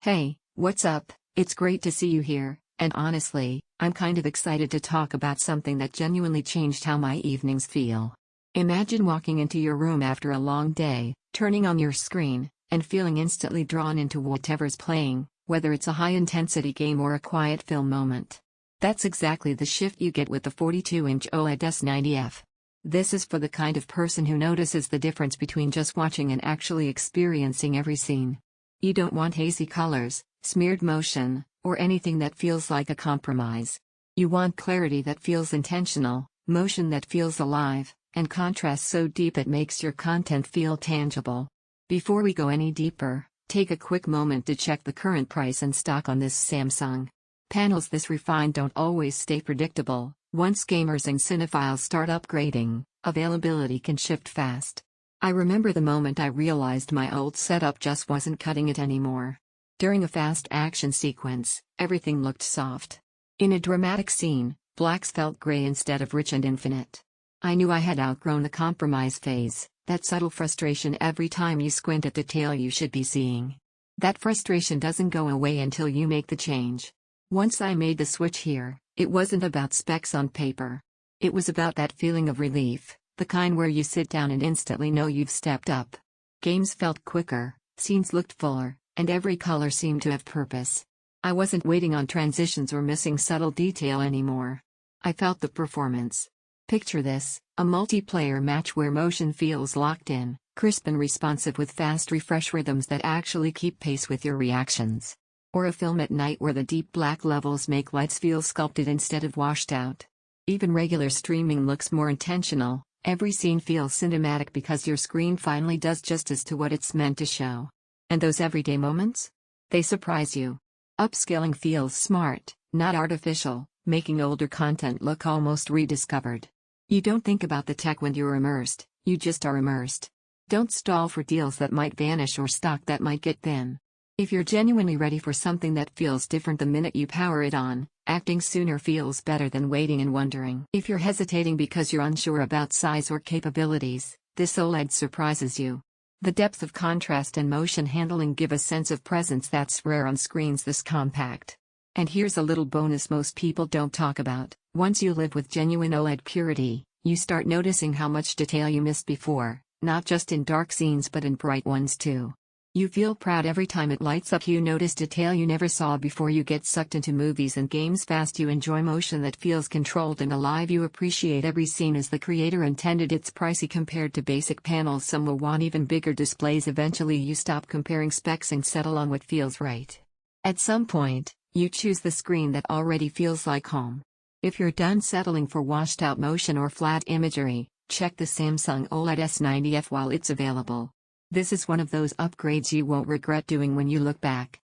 Hey, what's up? It's great to see you here, and honestly, I'm kind of excited to talk about something that genuinely changed how my evenings feel. Imagine walking into your room after a long day, turning on your screen, and feeling instantly drawn into whatever's playing, whether it's a high-intensity game or a quiet film moment. That's exactly the shift you get with the 42-inch OLED S90F. This is for the kind of person who notices the difference between just watching and actually experiencing every scene. You don't want hazy colors, smeared motion, or anything that feels like a compromise. You want clarity that feels intentional, motion that feels alive, and contrast so deep it makes your content feel tangible. Before we go any deeper, take a quick moment to check the current price and stock on this Samsung. Panels this refined don't always stay predictable. Once gamers and cinephiles start upgrading, availability can shift fast. I remember the moment I realized my old setup just wasn't cutting it anymore. During a fast action sequence, everything looked soft. In a dramatic scene, blacks felt gray instead of rich and infinite. I knew I had outgrown the compromise phase, that subtle frustration every time you squint at detail you should be seeing. That frustration doesn't go away until you make the change. Once I made the switch here, it wasn't about specs on paper. It was about that feeling of relief, the kind where you sit down and instantly know you've stepped up. Games felt quicker, scenes looked fuller, and every color seemed to have purpose. I wasn't waiting on transitions or missing subtle detail anymore. I felt the performance. Picture this, a multiplayer match where motion feels locked in, crisp and responsive with fast refresh rhythms that actually keep pace with your reactions. Or a film at night where the deep black levels make lights feel sculpted instead of washed out. Even regular streaming looks more intentional. Every scene feels cinematic because your screen finally does justice to what it's meant to show. And those everyday moments? They surprise you. Upscaling feels smart, not artificial, making older content look almost rediscovered. You don't think about the tech when you're immersed, you just are immersed. Don't stall for deals that might vanish or stock that might get thin. If you're genuinely ready for something that feels different the minute you power it on, acting sooner feels better than waiting and wondering. If you're hesitating because you're unsure about size or capabilities, this OLED surprises you. The depth of contrast and motion handling give a sense of presence that's rare on screens this compact. And here's a little bonus most people don't talk about. Once you live with genuine OLED purity, you start noticing how much detail you missed before, not just in dark scenes but in bright ones too. You feel proud every time it lights up. You notice detail you never saw before. You get sucked into movies and games fast. You enjoy motion that feels controlled and alive. You appreciate every scene as the creator intended. It's pricey compared to basic panels. Some will want even bigger displays. Eventually you stop comparing specs and settle on what feels right. At some point, you choose the screen that already feels like home. If you're done settling for washed out motion or flat imagery, check the Samsung OLED S90F while it's available. This is one of those upgrades you won't regret doing when you look back.